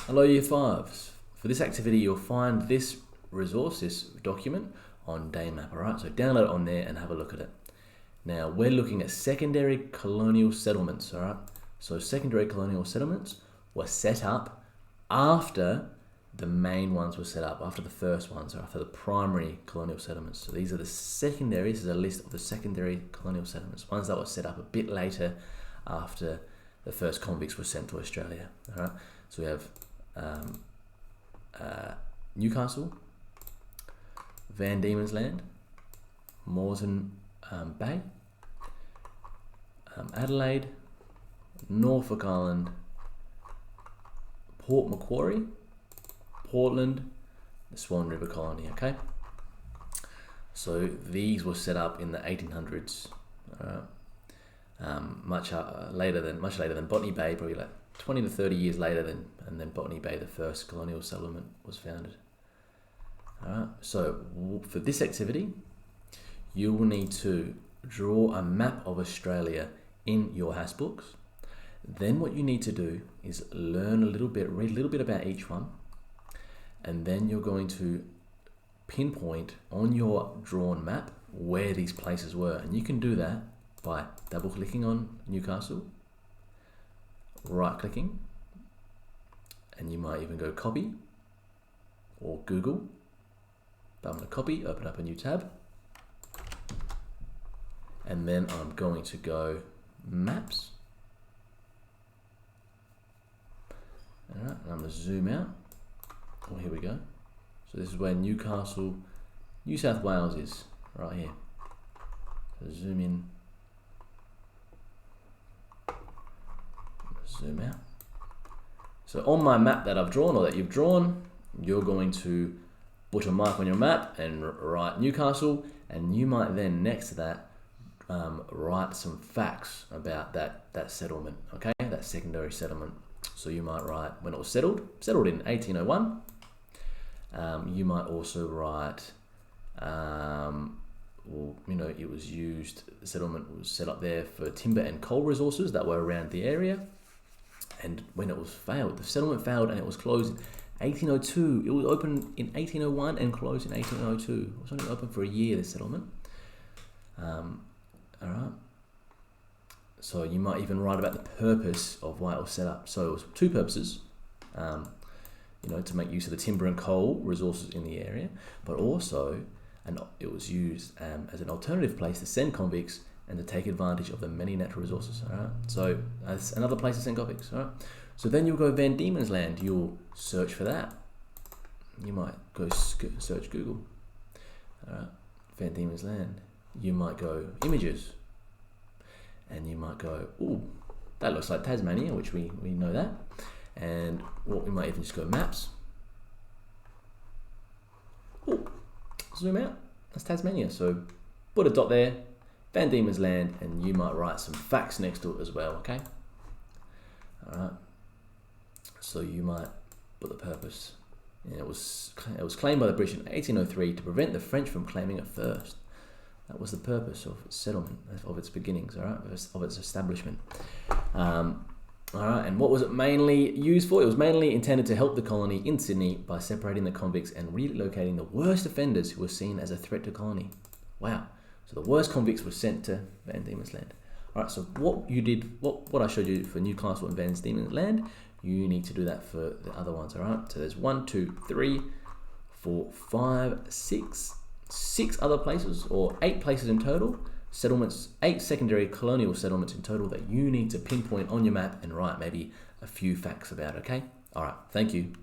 Hello Year 5s. For this activity you'll find this resource, this document on Daymap, alright? So download it on there and have a look at it. Now we're looking at secondary colonial settlements, alright? So secondary colonial settlements were set up after the main ones were set up, after the first ones, or after the primary colonial settlements. So these are the secondary, this is a list of the secondary colonial settlements, ones that were set up a bit later after the first convicts were sent to Australia, alright? So we have Newcastle, Van Diemen's Land, Moreton Bay, Adelaide, Norfolk Island, Port Macquarie, Portland, the Swan River Colony, okay? So these were set up in the 1800s, much later than Botany Bay, probably like 20 to 30 years later and then Botany Bay, the first colonial settlement, was founded. Alright, so for this activity, you will need to draw a map of Australia in your HAS books. Then what you need to do is learn a little bit, read a little bit about each one, and then you're going to pinpoint on your drawn map where these places were. And you can do that by double clicking on Newcastle, right clicking, and you might even go copy or Google. But I'm going to copy, open up a new tab, and then I'm going to go maps. Alright, and I'm going to zoom out. Oh, here we go. So this is where Newcastle, New South Wales is, right here. So zoom in, zoom out. So on my map that I've drawn, or that you've drawn, you're going to put a mark on your map and write Newcastle, and you might then next to that write some facts about that settlement, okay, that secondary settlement. So you might write when it was settled in 1801. You might also write, it was used, the settlement was set up there for timber and coal resources that were around the area. And when it was failed, the settlement failed and it was closed in 1802. It was open in 1801 and closed in 1802. It was only open for a year, this settlement. All right. So you might even write about the purpose of why it was set up. So it was two purposes, to make use of the timber and coal resources in the area, but also, it was used as an alternative place to send convicts and to take advantage of the many natural resources. All right. So that's another place to send convicts. All right. So then you'll go Van Diemen's Land. You'll search for that. You might go search Google. All right. Van Diemen's Land. You might go images. And you might go, ooh, that looks like Tasmania, which we know that. And we might even just go maps. Ooh, zoom out. That's Tasmania. So put a dot there, Van Diemen's Land, and you might write some facts next to it as well, okay? All right. So you might put the purpose. And it was claimed by the British in 1803 to prevent the French from claiming it first. That was the purpose of its settlement, of its beginnings, all right, of its establishment. All right, and what was it mainly used for? It was mainly intended to help the colony in Sydney by separating the convicts and relocating the worst offenders who were seen as a threat to colony. Wow. So the worst convicts were sent to Van Diemen's Land. All right, so what I showed you for Newcastle and Van Diemen's Land, you need to do that for the other ones, all right? So there's 1, 2, 3, 4, 5, 6 other places, or 8 places in total, settlements, 8 secondary colonial settlements in total that you need to pinpoint on your map and write maybe a few facts about, okay? All right, thank you.